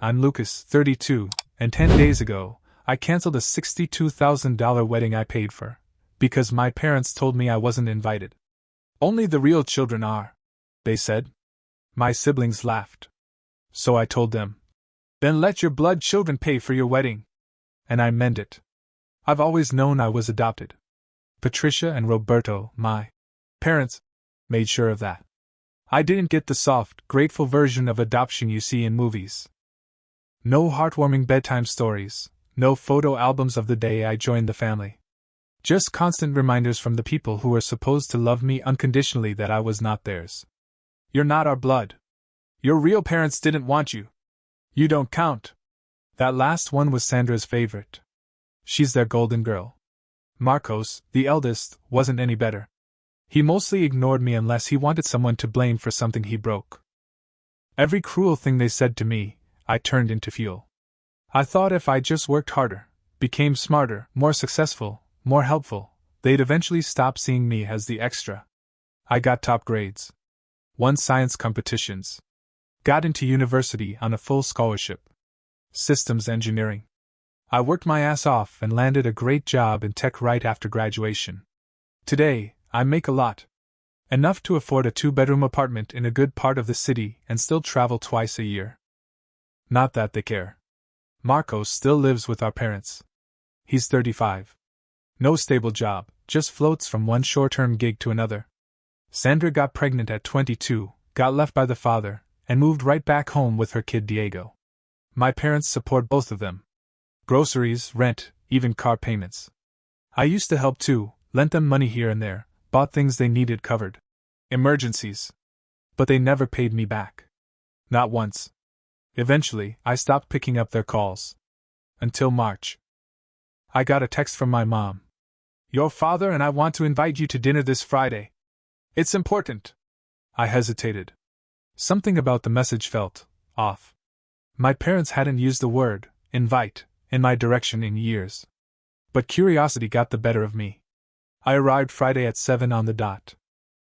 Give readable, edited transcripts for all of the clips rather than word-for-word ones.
I'm Lucas, 32, and 10 days ago, I canceled a $62,000 wedding I paid for, because my parents told me I wasn't invited. Only the real children are, they said. My siblings laughed. So I told them, then let your blood children pay for your wedding. And I meant it. I've always known I was adopted. Patricia and Roberto, my parents, made sure of that. I didn't get the soft, grateful version of adoption you see in movies. No heartwarming bedtime stories, no photo albums of the day I joined the family. Just constant reminders from the people who were supposed to love me unconditionally that I was not theirs. You're not our blood. Your real parents didn't want you. You don't count. That last one was Sandra's favorite. She's their golden girl. Marcos, the eldest, wasn't any better. He mostly ignored me unless he wanted someone to blame for something he broke. Every cruel thing they said to me, I turned into fuel. I thought if I just worked harder, became smarter, more successful, more helpful, they'd eventually stop seeing me as the extra. I got top grades. Won science competitions. Got into university on a full scholarship. Systems engineering. I worked my ass off and landed a great job in tech right after graduation. Today, I make a lot. Enough to afford a 2-bedroom apartment in a good part of the city and still travel twice a year. Not that they care. Marcos still lives with our parents. He's 35. No stable job, just floats from one short-term gig to another. Sandra got pregnant at 22, got left by the father, and moved right back home with her kid Diego. My parents support both of them. Groceries, rent, even car payments. I used to help too, lent them money here and there, bought things they needed covered. Emergencies. But they never paid me back. Not once. Eventually, I stopped picking up their calls. Until March. I got a text from my mom. Your father and I want to invite you to dinner this Friday. It's important. I hesitated. Something about the message felt off. My parents hadn't used the word invite in my direction in years. But curiosity got the better of me. I arrived Friday at 7 on the dot.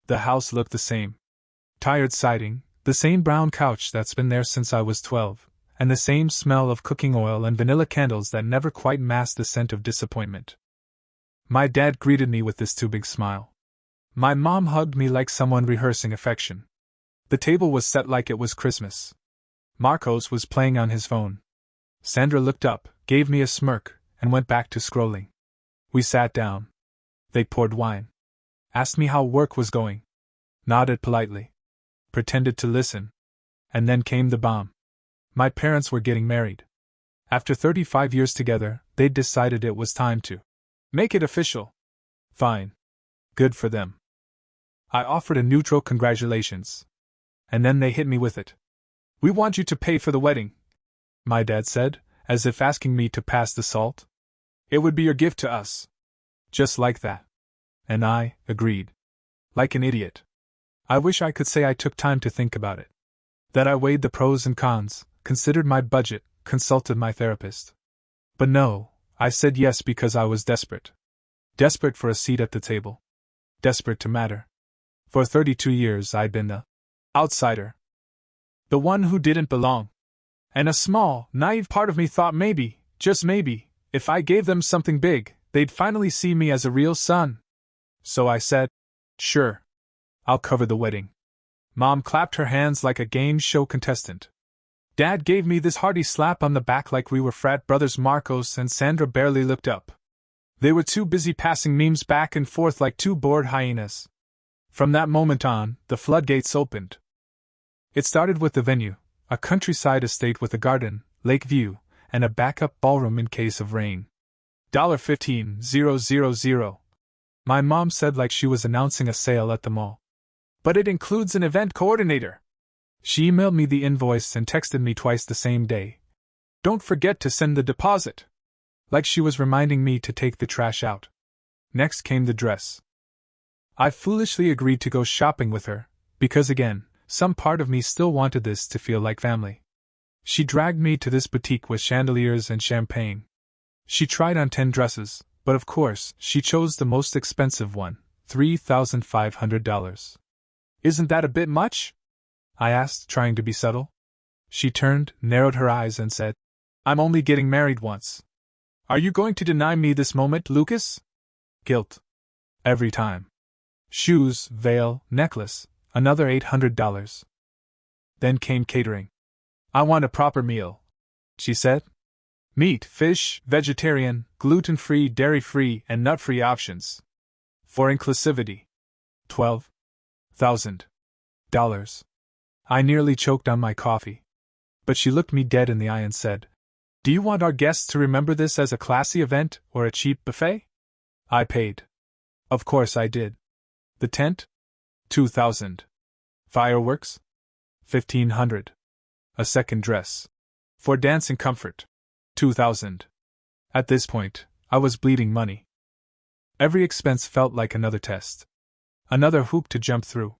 The house looked the same. Tired siding, the same brown couch that's been there since I was 12, and the same smell of cooking oil and vanilla candles that never quite masked the scent of disappointment. My dad greeted me with this too big smile. My mom hugged me like someone rehearsing affection. The table was set like it was Christmas. Marcos was playing on his phone. Sandra looked up, gave me a smirk, and went back to scrolling. We sat down. They poured wine. Asked me how work was going. Nodded politely. Pretended to listen. And then came the bomb. My parents were getting married. After 35 years together, they'd decided it was time to make it official. Fine. Good for them. I offered a neutral congratulations. And then they hit me with it. We want you to pay for the wedding, my dad said, as if asking me to pass the salt. It would be your gift to us. Just like that. And I agreed. Like an idiot. I wish I could say I took time to think about it. That I weighed the pros and cons, considered my budget, consulted my therapist. But no, I said yes because I was desperate. Desperate for a seat at the table. Desperate to matter. For 32 years I'd been the outsider. The one who didn't belong. And a small, naive part of me thought maybe, just maybe, if I gave them something big, they'd finally see me as a real son. So I said, sure. I'll cover the wedding. Mom clapped her hands like a game show contestant. Dad gave me this hearty slap on the back like we were frat brothers. Marcos and Sandra barely looked up. They were too busy passing memes back and forth like two bored hyenas. From that moment on, the floodgates opened. It started with the venue, a countryside estate with a garden, lake view, and a backup ballroom in case of rain. $15,000. My mom said like she was announcing a sale at the mall. But it includes an event coordinator. She emailed me the invoice and texted me twice the same day. Don't forget to send the deposit. Like she was reminding me to take the trash out. Next came the dress. I foolishly agreed to go shopping with her, because again, some part of me still wanted this to feel like family. She dragged me to this boutique with chandeliers and champagne. She tried on 10 dresses, but of course, she chose the most expensive one, $3,500. Isn't that a bit much? I asked, trying to be subtle. She turned, narrowed her eyes, and said, I'm only getting married once. Are you going to deny me this moment, Lucas? Guilt. Every time. Shoes, veil, necklace, another $800. Then came catering. I want a proper meal, she said. Meat, fish, vegetarian, gluten-free, dairy-free, and nut-free options. For inclusivity. $12,000. I nearly choked on my coffee. But she looked me dead in the eye and said, Do you want our guests to remember this as a classy event or a cheap buffet? I paid. Of course I did. The tent? $2,000. Fireworks? $1,500. A second dress. For dancing comfort. $2,000. At this point, I was bleeding money. Every expense felt like another test. Another hoop to jump through.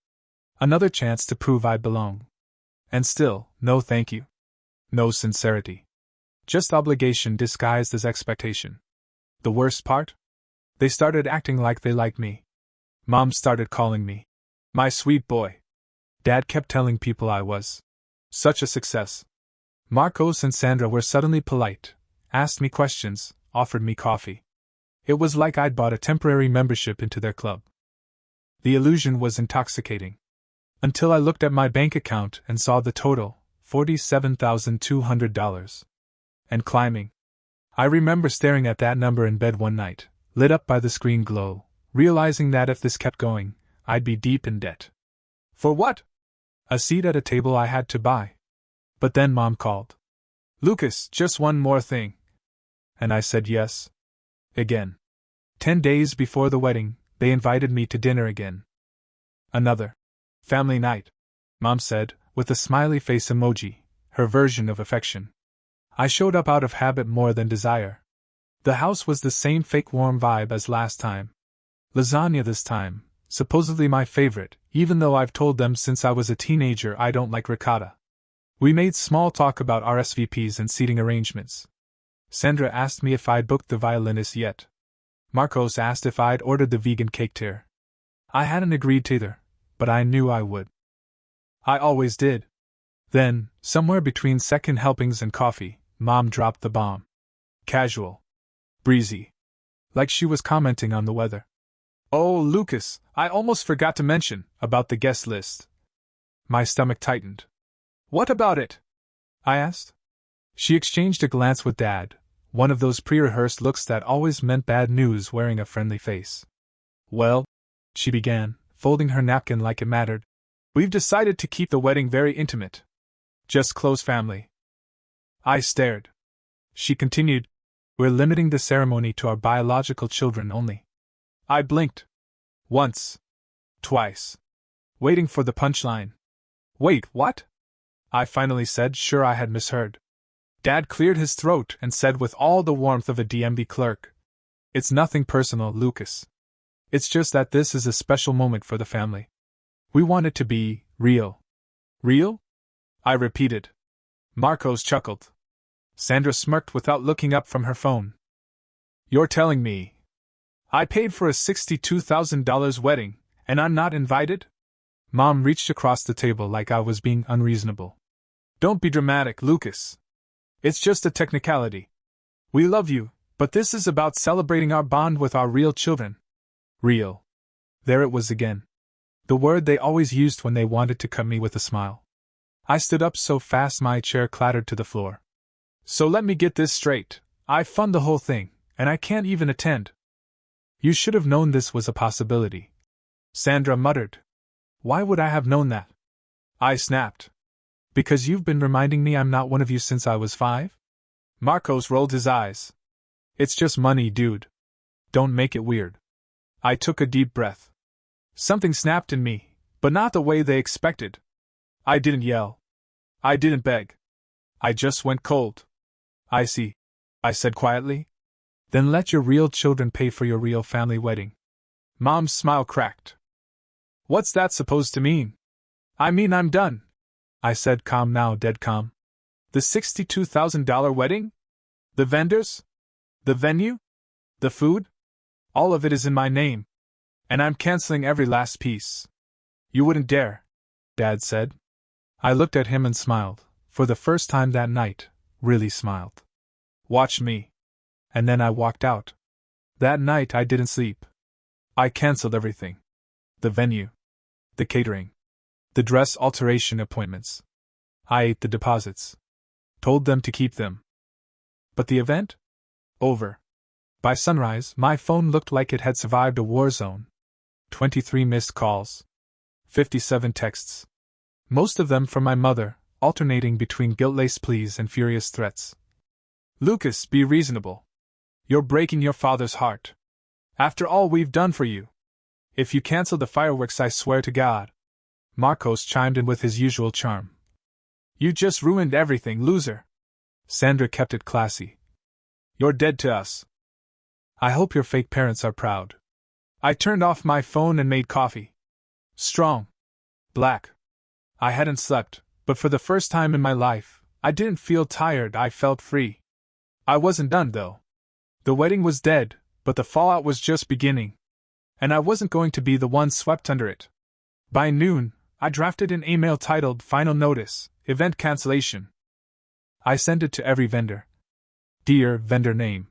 Another chance to prove I belong. And still, no thank you. No sincerity. Just obligation disguised as expectation. The worst part? They started acting like they liked me. Mom started calling me my sweet boy. Dad kept telling people I was such a success. Marcos and Sandra were suddenly polite, asked me questions, offered me coffee. It was like I'd bought a temporary membership into their club. The illusion was intoxicating. Until I looked at my bank account and saw the total, $47,200. And climbing. I remember staring at that number in bed one night, lit up by the screen glow, realizing that if this kept going, I'd be deep in debt. For what? A seat at a table I had to buy. But then Mom called. Lucas, just one more thing. And I said yes. Again. 10 days before the wedding, they invited me to dinner again. Another family night, Mom said, with a smiley face emoji, her version of affection. I showed up out of habit more than desire. The house was the same fake warm vibe as last time. Lasagna this time, supposedly my favorite, even though I've told them since I was a teenager I don't like ricotta. We made small talk about RSVPs and seating arrangements. Sandra asked me if I'd booked the violinist yet. Marcos asked if I'd ordered the vegan cake tier. I hadn't agreed to either, but I knew I would. I always did. Then, somewhere between second helpings and coffee, Mom dropped the bomb. Casual. Breezy. Like she was commenting on the weather. Oh, Lucas, I almost forgot to mention about the guest list. My stomach tightened. What about it? I asked. She exchanged a glance with Dad, one of those pre-rehearsed looks that always meant bad news wearing a friendly face. Well, she began, folding her napkin like it mattered. We've decided to keep the wedding very intimate. Just close family. I stared. She continued, We're limiting the ceremony to our biological children only. I blinked. Once. Twice. Waiting for the punchline. Wait, what? I finally said, sure I had misheard. Dad cleared his throat and said with all the warmth of a DMV clerk, It's nothing personal, Lucas. It's just that this is a special moment for the family. We want it to be real. Real? I repeated. Marcos chuckled. Sandra smirked without looking up from her phone. You're telling me I paid for a $62,000 wedding, and I'm not invited? Mom reached across the table like I was being unreasonable. Don't be dramatic, Lucas. It's just a technicality. We love you, but this is about celebrating our bond with our real children. Real. There it was again. The word they always used when they wanted to cut me with a smile. I stood up so fast my chair clattered to the floor. So let me get this straight. I fund the whole thing, and I can't even attend. You should have known this was a possibility. Sandra muttered. Why would I have known that? I snapped. Because you've been reminding me I'm not one of you since I was 5? Marcos rolled his eyes. It's just money, dude. Don't make it weird. I took a deep breath. Something snapped in me, but not the way they expected. I didn't yell. I didn't beg. I just went cold. I see, I said quietly. Then let your real children pay for your real family wedding. Mom's smile cracked. What's that supposed to mean? I mean I'm done, I said, calm now, dead calm. The $62,000 wedding? The vendors? The venue? The food? All of it is in my name. And I'm canceling every last piece. You wouldn't dare, Dad said. I looked at him and smiled, for the first time that night, really smiled. Watch me. And then I walked out. That night I didn't sleep. I cancelled everything. The venue. The catering. The dress alteration appointments. I ate the deposits. Told them to keep them. But the event? Over. By sunrise, my phone looked like it had survived a war zone. 23 missed calls. 57 texts. Most of them from my mother, alternating between guilt-laced pleas and furious threats. Lucas, be reasonable. You're breaking your father's heart. After all we've done for you. If you cancel the fireworks, I swear to God. Marcos chimed in with his usual charm. You just ruined everything, loser. Sandra kept it classy. You're dead to us. I hope your fake parents are proud. I turned off my phone and made coffee. Strong. Black. I hadn't slept, but for the first time in my life, I didn't feel tired, I felt free. I wasn't done, though. The wedding was dead, but the fallout was just beginning. And I wasn't going to be the one swept under it. By noon, I drafted an email titled Final Notice, Event Cancellation. I sent it to every vendor. Dear vendor name.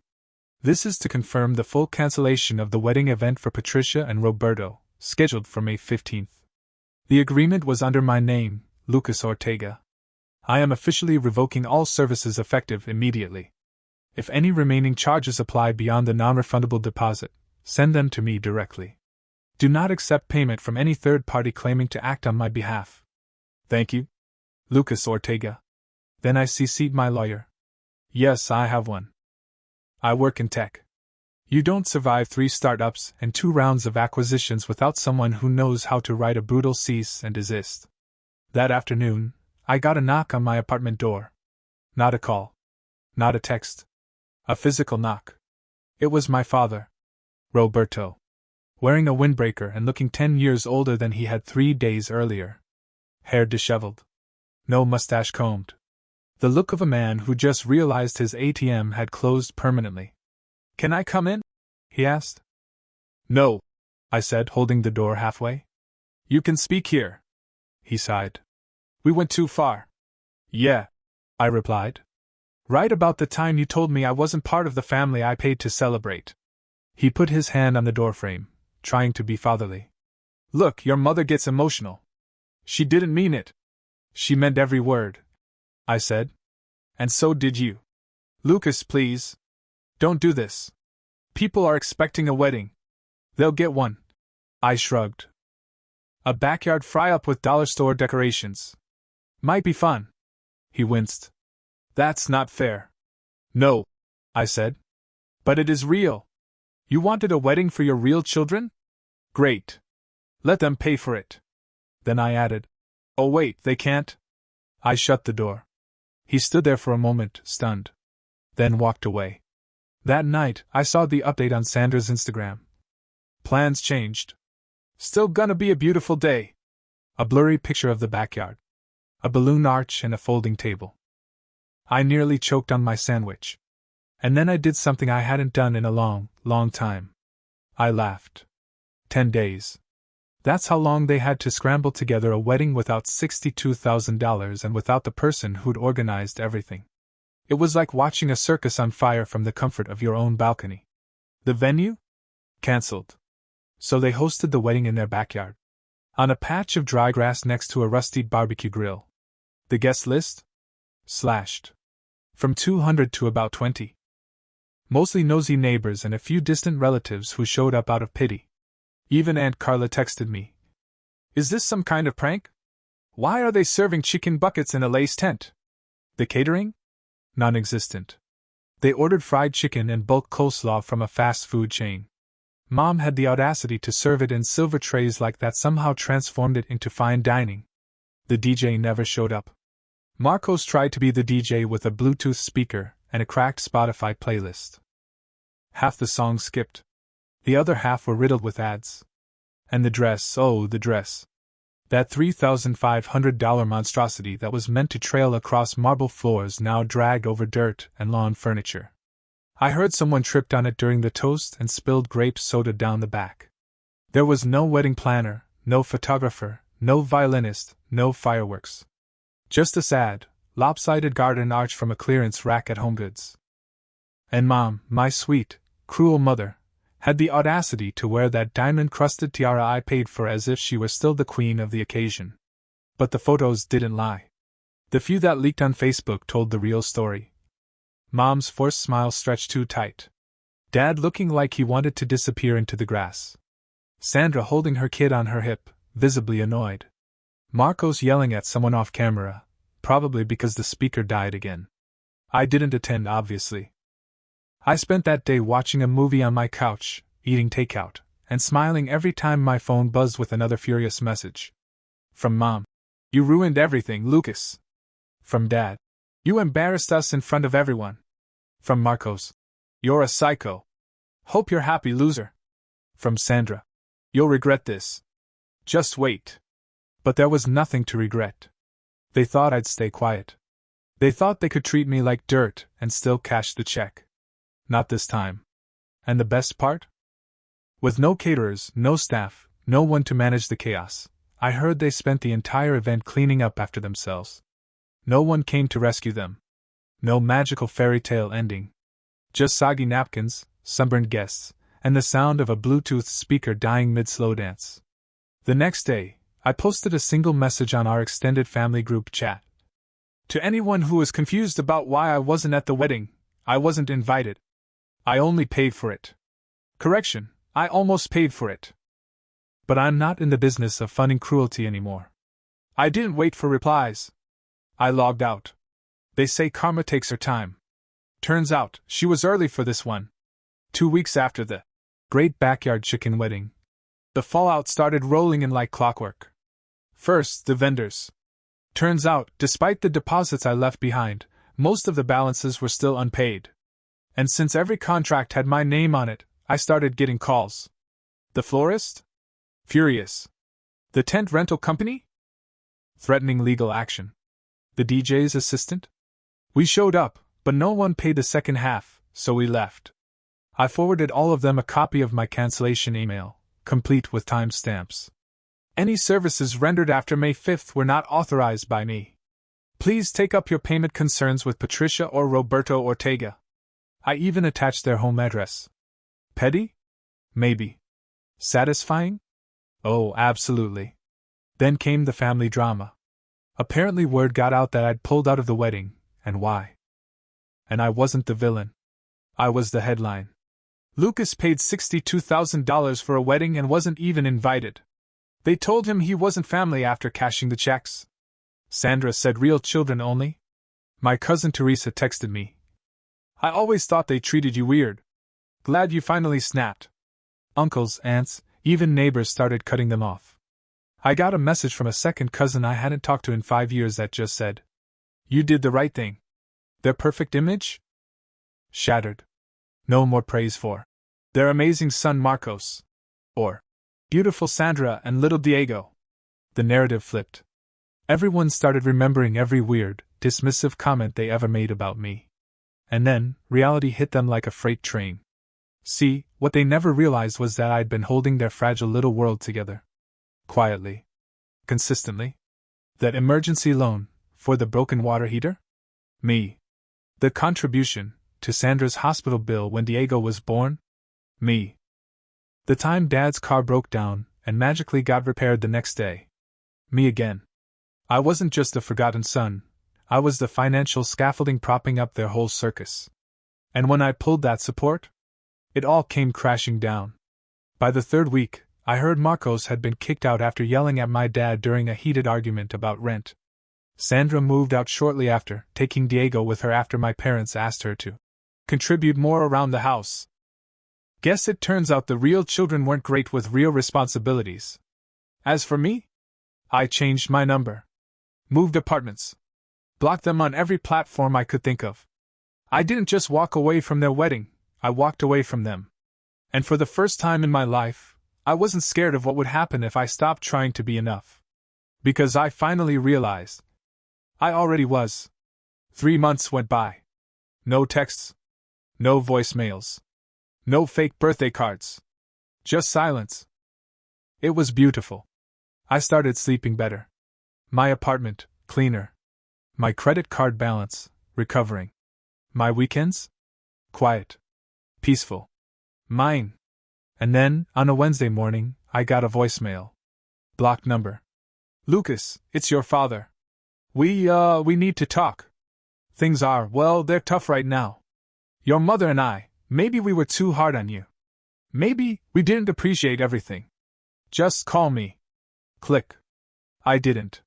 This is to confirm the full cancellation of the wedding event for Patricia and Roberto, scheduled for May 15th. The agreement was under my name, Lucas Ortega. I am officially revoking all services effective immediately. If any remaining charges apply beyond the non-refundable deposit, send them to me directly. Do not accept payment from any third party claiming to act on my behalf. Thank you. Lucas Ortega. Then I CC'd my lawyer. Yes, I have one. I work in tech. You don't survive 3 startups and 2 rounds of acquisitions without someone who knows how to write a brutal cease and desist. That afternoon, I got a knock on my apartment door. Not a call. Not a text. A physical knock. It was my father. Roberto. Wearing a windbreaker and looking 10 years older than he had 3 days earlier. Hair disheveled. No mustache combed. The look of a man who just realized his ATM had closed permanently. Can I come in? He asked. No, I said, holding the door halfway. You can speak here. He sighed. We went too far. Yeah, I replied. Right about the time you told me I wasn't part of the family I paid to celebrate. He put his hand on the doorframe, trying to be fatherly. Look, your mother gets emotional. She didn't mean it. She meant every word, I said. And so did you. Lucas, please. Don't do this. People are expecting a wedding. They'll get one. I shrugged. A backyard fry-up with dollar store decorations. Might be fun. He winced. That's not fair. No, I said. But it is real. You wanted a wedding for your real children? Great. Let them pay for it. Then I added, oh wait, they can't? I shut the door. He stood there for a moment, stunned. Then walked away. That night, I saw the update on Sandra's Instagram. Plans changed. Still gonna be a beautiful day. A blurry picture of the backyard. A balloon arch and a folding table. I nearly choked on my sandwich. And then I did something I hadn't done in a long, long time. I laughed. 10 days. That's how long they had to scramble together a wedding without $62,000 and without the person who'd organized everything. It was like watching a circus on fire from the comfort of your own balcony. The venue? Cancelled. So they hosted the wedding in their backyard. On a patch of dry grass next to a rusty barbecue grill. The guest list? Slashed. From 200 to about 20. Mostly nosy neighbors and a few distant relatives who showed up out of pity. Even Aunt Carla texted me. Is this some kind of prank? Why are they serving chicken buckets in a lace tent? The catering? Non-existent. They ordered fried chicken and bulk coleslaw from a fast food chain. Mom had the audacity to serve it in silver trays like that, somehow transformed it into fine dining. The DJ never showed up. Marcos tried to be the DJ with a Bluetooth speaker and a cracked Spotify playlist. Half the songs skipped. The other half were riddled with ads. And the dress, oh, the dress. That $3,500 monstrosity that was meant to trail across marble floors now dragged over dirt and lawn furniture. I heard someone tripped on it during the toast and spilled grape soda down the back. There was no wedding planner, no photographer, no violinist, no fireworks. Just a sad, lopsided garden arch from a clearance rack at HomeGoods. And Mom, my sweet, cruel mother, had the audacity to wear that diamond-crusted tiara I paid for as if she were still the queen of the occasion. But the photos didn't lie. The few that leaked on Facebook told the real story. Mom's forced smile stretched too tight. Dad looking like he wanted to disappear into the grass. Sandra holding her kid on her hip, visibly annoyed. Marcos yelling at someone off camera, probably because the speaker died again. I didn't attend, obviously. I spent that day watching a movie on my couch, eating takeout, and smiling every time my phone buzzed with another furious message. From Mom. You ruined everything, Lucas. From Dad. You embarrassed us in front of everyone. From Marcos. You're a psycho. Hope you're happy, loser. From Sandra. You'll regret this. Just wait. But there was nothing to regret. They thought I'd stay quiet. They thought they could treat me like dirt and still cash the check. Not this time. And the best part? With no caterers, no staff, no one to manage the chaos, I heard they spent the entire event cleaning up after themselves. No one came to rescue them. No magical fairy tale ending. Just soggy napkins, sunburned guests, and the sound of a Bluetooth speaker dying mid-slow dance. The next day, I posted a single message on our extended family group chat. To anyone who was confused about why I wasn't at the wedding, I wasn't invited. I only paid for it. Correction, I almost paid for it. But I'm not in the business of funding cruelty anymore. I didn't wait for replies. I logged out. They say karma takes her time. Turns out, she was early for this one. 2 weeks after the great backyard chicken wedding, the fallout started rolling in like clockwork. First, the vendors. Turns out, despite the deposits I left behind, most of the balances were still unpaid. And since every contract had my name on it, I started getting calls. The florist? Furious. The tent rental company? Threatening legal action. The DJ's assistant? We showed up, but no one paid the second half, so we left. I forwarded all of them a copy of my cancellation email, complete with timestamps. Any services rendered after May 5th were not authorized by me. Please take up your payment concerns with Patricia or Roberto Ortega. I even attached their home address. Petty? Maybe. Satisfying? Oh, absolutely. Then came the family drama. Apparently word got out that I'd pulled out of the wedding, and why. And I wasn't the villain. I was the headline. Lucas paid $62,000 for a wedding and wasn't even invited. They told him he wasn't family after cashing the checks. Sandra said real children only. My cousin Teresa texted me. I always thought they treated you weird. Glad you finally snapped. Uncles, aunts, even neighbors started cutting them off. I got a message from a second cousin I hadn't talked to in 5 years that just said, "You did the right thing." Their perfect image? Shattered. No more praise for their amazing son Marcos. Or beautiful Sandra and little Diego. The narrative flipped. Everyone started remembering every weird, dismissive comment they ever made about me. And then, reality hit them like a freight train. See, what they never realized was that I'd been holding their fragile little world together. Quietly. Consistently. That emergency loan, for the broken water heater? Me. The contribution, to Sandra's hospital bill when Diego was born? Me. The time Dad's car broke down, and magically got repaired the next day? Me again. I wasn't just a forgotten son, I was the financial scaffolding propping up their whole circus. And when I pulled that support, it all came crashing down. By the third week, I heard Marcos had been kicked out after yelling at my dad during a heated argument about rent. Sandra moved out shortly after, taking Diego with her after my parents asked her to contribute more around the house. Guess it turns out the real children weren't great with real responsibilities. As for me, I changed my number. Moved apartments. Blocked them on every platform I could think of. I didn't just walk away from their wedding, I walked away from them. And for the first time in my life, I wasn't scared of what would happen if I stopped trying to be enough. Because I finally realized I already was. 3 months went by. No texts. No voicemails. No fake birthday cards. Just silence. It was beautiful. I started sleeping better. My apartment, cleaner. My credit card balance, recovering. My weekends? Quiet. Peaceful. Mine. And then, on a Wednesday morning, I got a voicemail. Blocked number. Lucas, it's your father. We need to talk. Things are, well, they're tough right now. Your mother and I, maybe we were too hard on you. Maybe we didn't appreciate everything. Just call me. Click. I didn't.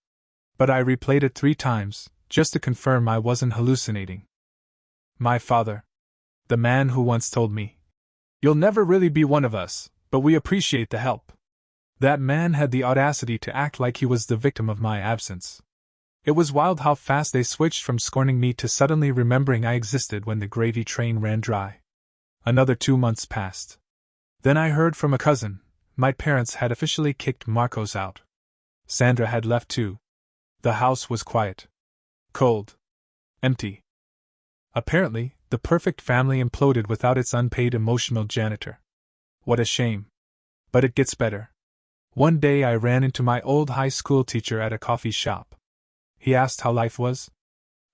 But I replayed it 3 times, just to confirm I wasn't hallucinating. My father. The man who once told me, "You'll never really be one of us, but we appreciate the help." That man had the audacity to act like he was the victim of my absence. It was wild how fast they switched from scorning me to suddenly remembering I existed when the gravy train ran dry. Another 2 months passed. Then I heard from a cousin. My parents had officially kicked Marcos out. Sandra had left too. The house was quiet. Cold. Empty. Apparently, the perfect family imploded without its unpaid emotional janitor. What a shame. But it gets better. One day I ran into my old high school teacher at a coffee shop. He asked how life was.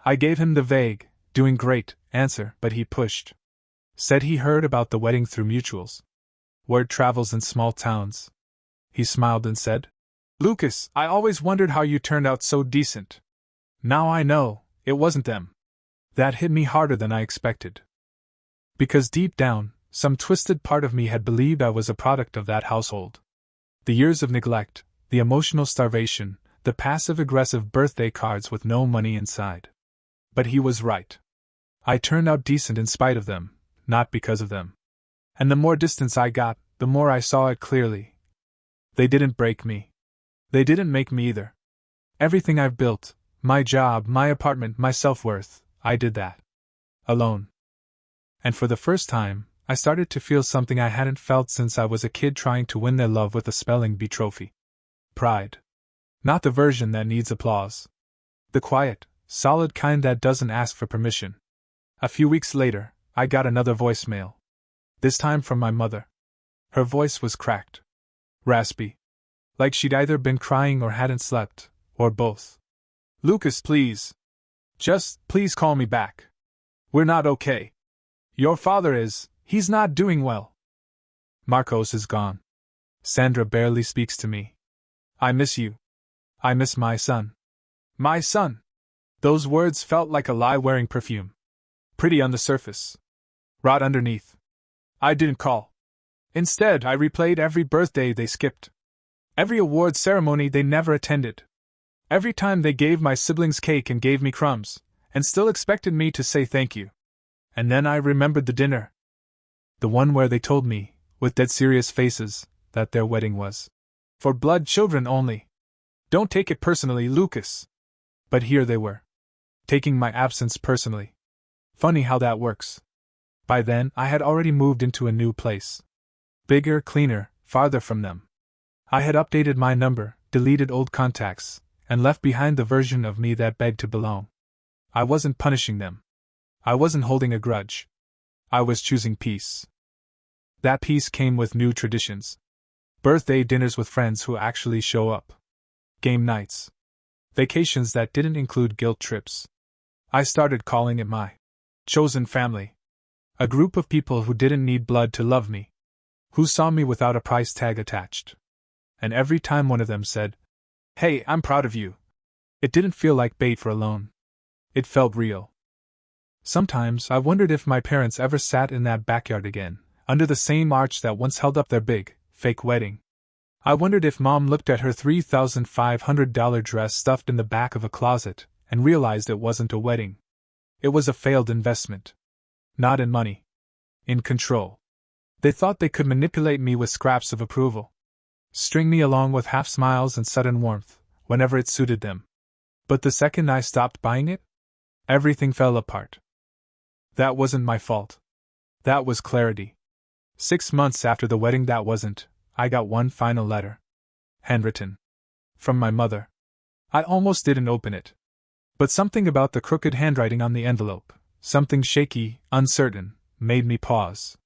I gave him the vague, "doing great," answer, but he pushed. Said he heard about the wedding through mutuals. Word travels in small towns. He smiled and said, "Lucas, I always wondered how you turned out so decent. Now I know, it wasn't them." That hit me harder than I expected. Because deep down, some twisted part of me had believed I was a product of that household. The years of neglect, the emotional starvation, the passive-aggressive birthday cards with no money inside. But he was right. I turned out decent in spite of them, not because of them. And the more distance I got, the more I saw it clearly. They didn't break me. They didn't make me either. Everything I've built, my job, my apartment, my self-worth, I did that. Alone. And for the first time, I started to feel something I hadn't felt since I was a kid trying to win their love with a spelling bee trophy. Pride. Not the version that needs applause. The quiet, solid kind that doesn't ask for permission. A few weeks later, I got another voicemail. This time from my mother. Her voice was cracked. Raspy. Like she'd either been crying or hadn't slept, or both. "Lucas, please. Just, please call me back. We're not okay. Your father he's not doing well. Marcos is gone. Sandra barely speaks to me. I miss you. I miss my son." My son. Those words felt like a lie wearing perfume. Pretty on the surface. Rot underneath. I didn't call. Instead, I replayed every birthday they skipped. Every award ceremony they never attended. Every time they gave my siblings cake and gave me crumbs, and still expected me to say thank you. And then I remembered the dinner. The one where they told me, with dead serious faces, that their wedding was for blood children only. Don't take it personally, Lucas. But here they were. Taking my absence personally. Funny how that works. By then, I had already moved into a new place. Bigger, cleaner, farther from them. I had updated my number, deleted old contacts, and left behind the version of me that begged to belong. I wasn't punishing them. I wasn't holding a grudge. I was choosing peace. That peace came with new traditions. Birthday dinners with friends who actually show up. Game nights. Vacations that didn't include guilt trips. I started calling it my chosen family. A group of people who didn't need blood to love me. Who saw me without a price tag attached. And every time one of them said, "Hey, I'm proud of you," it didn't feel like bait for a loan. It felt real. Sometimes I wondered if my parents ever sat in that backyard again, under the same arch that once held up their big, fake wedding. I wondered if Mom looked at her $3,500 dress stuffed in the back of a closet and realized it wasn't a wedding. It was a failed investment. Not in money. In control. They thought they could manipulate me with scraps of approval. String me along with half smiles and sudden warmth, whenever it suited them. But the second I stopped buying it, everything fell apart. That wasn't my fault. That was clarity. 6 months after the wedding, I got one final letter. Handwritten. From my mother. I almost didn't open it. But something about the crooked handwriting on the envelope, something shaky, uncertain, made me pause.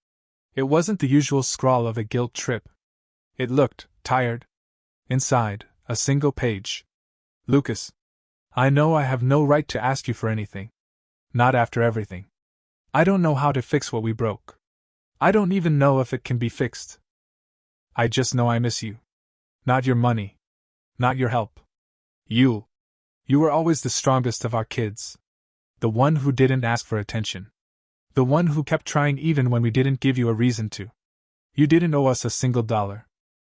It wasn't the usual scrawl of a guilt trip. It looked tired. Inside, a single page. "Lucas, I know I have no right to ask you for anything. Not after everything. I don't know how to fix what we broke. I don't even know if it can be fixed. I just know I miss you. Not your money. Not your help. You. You were always the strongest of our kids. The one who didn't ask for attention. The one who kept trying even when we didn't give you a reason to. You didn't owe us a single dollar.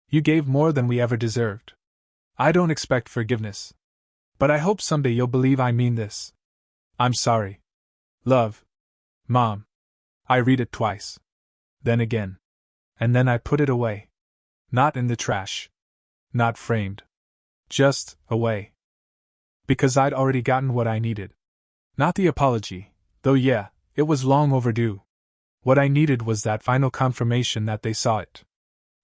You gave more than we ever deserved. I don't expect forgiveness. But I hope someday you'll believe I mean this. I'm sorry. Love. Mom. I read it twice. Then again. And then I put it away. Not in the trash. Not framed. Just away. Because I'd already gotten what I needed. Not the apology, though yeah, it was long overdue. What I needed was that final confirmation that they saw it.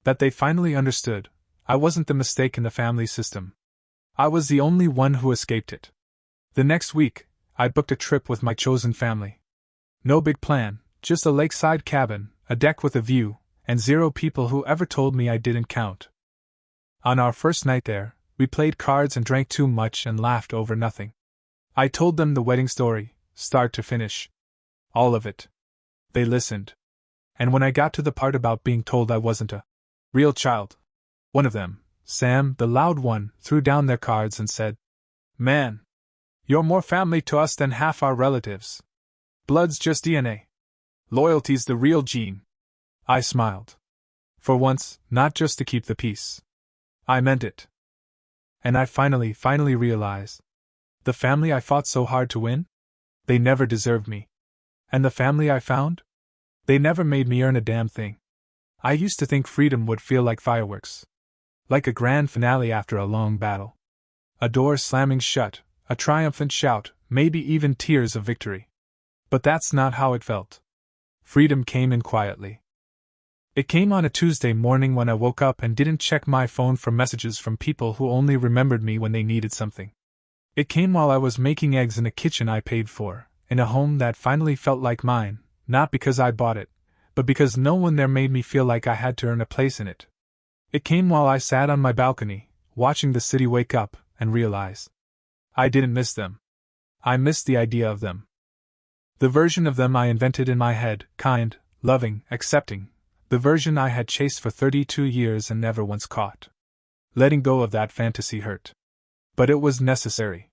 That they finally understood, I wasn't the mistake in the family system. I was the only one who escaped it. The next week, I booked a trip with my chosen family. No big plan, just a lakeside cabin, a deck with a view, and 0 people who ever told me I didn't count. On our first night there, we played cards and drank too much and laughed over nothing. I told them the wedding story, start to finish. All of it. They listened. And when I got to the part about being told I wasn't a real child, one of them, Sam, the loud one, threw down their cards and said, "Man, you're more family to us than half our relatives. Blood's just DNA. Loyalty's the real gene." I smiled. For once, not just to keep the peace. I meant it. And I finally realized. The family I fought so hard to win? They never deserved me. And the family I found? They never made me earn a damn thing. I used to think freedom would feel like fireworks. Like a grand finale after a long battle. A door slamming shut, a triumphant shout, maybe even tears of victory. But that's not how it felt. Freedom came in quietly. It came on a Tuesday morning when I woke up and didn't check my phone for messages from people who only remembered me when they needed something. It came while I was making eggs in a kitchen I paid for, in a home that finally felt like mine, not because I bought it, but because no one there made me feel like I had to earn a place in it. It came while I sat on my balcony, watching the city wake up, and realized I didn't miss them. I missed the idea of them. The version of them I invented in my head, kind, loving, accepting, the version I had chased for 32 years and never once caught. Letting go of that fantasy hurt. But it was necessary.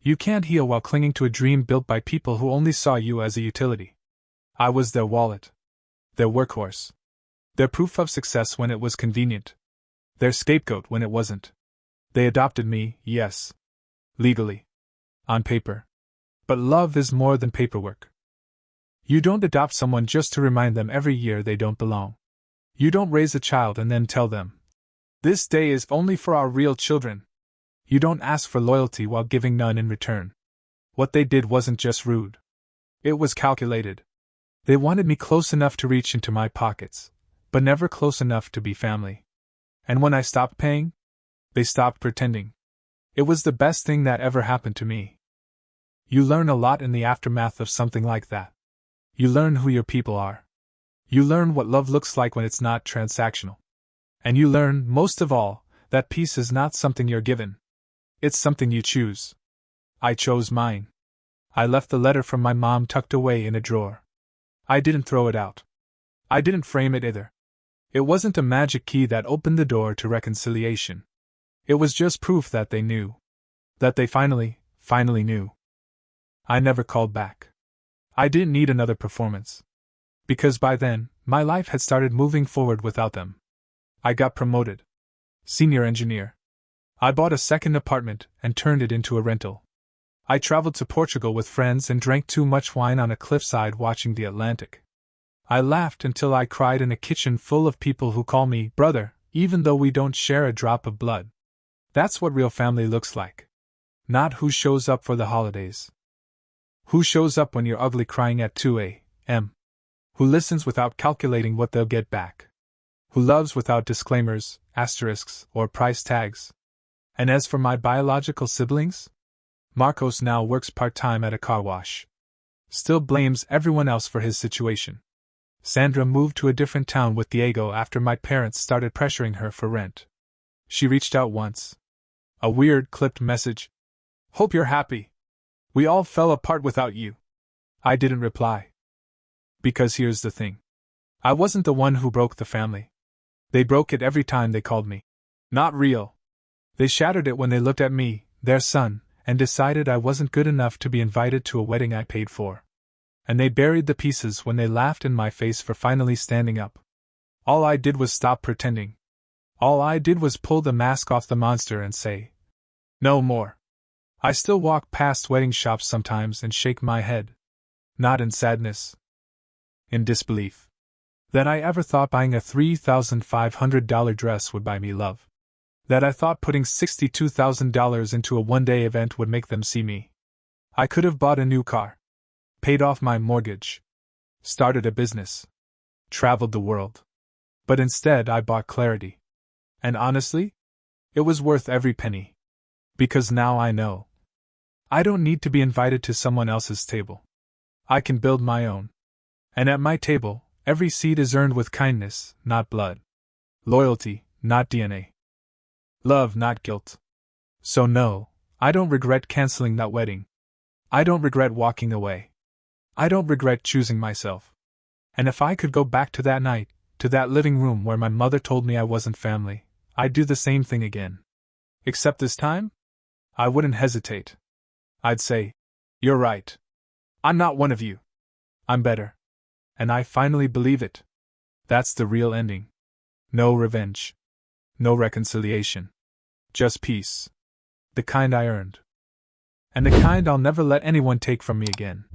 You can't heal while clinging to a dream built by people who only saw you as a utility. I was their wallet. Their workhorse. Their proof of success when it was convenient. Their scapegoat when it wasn't. They adopted me, yes. Legally. On paper. But love is more than paperwork. You don't adopt someone just to remind them every year they don't belong. You don't raise a child and then tell them, "This day is only for our real children." You don't ask for loyalty while giving none in return. What they did wasn't just rude. It was calculated. They wanted me close enough to reach into my pockets, but never close enough to be family. And when I stopped paying, they stopped pretending. It was the best thing that ever happened to me. You learn a lot in the aftermath of something like that. You learn who your people are. You learn what love looks like when it's not transactional. And you learn, most of all, that peace is not something you're given. It's something you choose. I chose mine. I left the letter from my mom tucked away in a drawer. I didn't throw it out. I didn't frame it either. It wasn't a magic key that opened the door to reconciliation. It was just proof that they knew. That they finally knew. I never called back. I didn't need another performance. Because by then, my life had started moving forward without them. I got promoted. Senior engineer. I bought a second apartment and turned it into a rental. I traveled to Portugal with friends and drank too much wine on a cliffside watching the Atlantic. I laughed until I cried in a kitchen full of people who call me brother, even though we don't share a drop of blood. That's what real family looks like. Not who shows up for the holidays. Who shows up when you're ugly crying at 2 a.m. Who listens without calculating what they'll get back. Who loves without disclaimers, asterisks, or price tags. And as for my biological siblings? Marcos now works part-time at a car wash. Still blames everyone else for his situation. Sandra moved to a different town with Diego after my parents started pressuring her for rent. She reached out once. A weird, clipped message. Hope you're happy. We all fell apart without you. I didn't reply. Because here's the thing. I wasn't the one who broke the family. They broke it every time they called me not real. They shattered it when they looked at me, their son, and decided I wasn't good enough to be invited to a wedding I paid for. And they buried the pieces when they laughed in my face for finally standing up. All I did was stop pretending. All I did was pull the mask off the monster and say, no more. I still walk past wedding shops sometimes and shake my head. Not in sadness. In disbelief. That I ever thought buying a $3,500 dress would buy me love. That I thought putting $62,000 into a one-day event would make them see me. I could have bought a new car. Paid off my mortgage. Started a business. Traveled the world. But instead I bought clarity. And honestly, it was worth every penny. Because now I know. I don't need to be invited to someone else's table. I can build my own. And at my table, every seat is earned with kindness, not blood. Loyalty, not DNA. Love, not guilt. So no, I don't regret canceling that wedding. I don't regret walking away. I don't regret choosing myself. And if I could go back to that night, to that living room where my mother told me I wasn't family, I'd do the same thing again. Except this time, I wouldn't hesitate. I'd say, you're right. I'm not one of you. I'm better. And I finally believe it. That's the real ending. No revenge. No reconciliation. Just peace. The kind I earned. And the kind I'll never let anyone take from me again.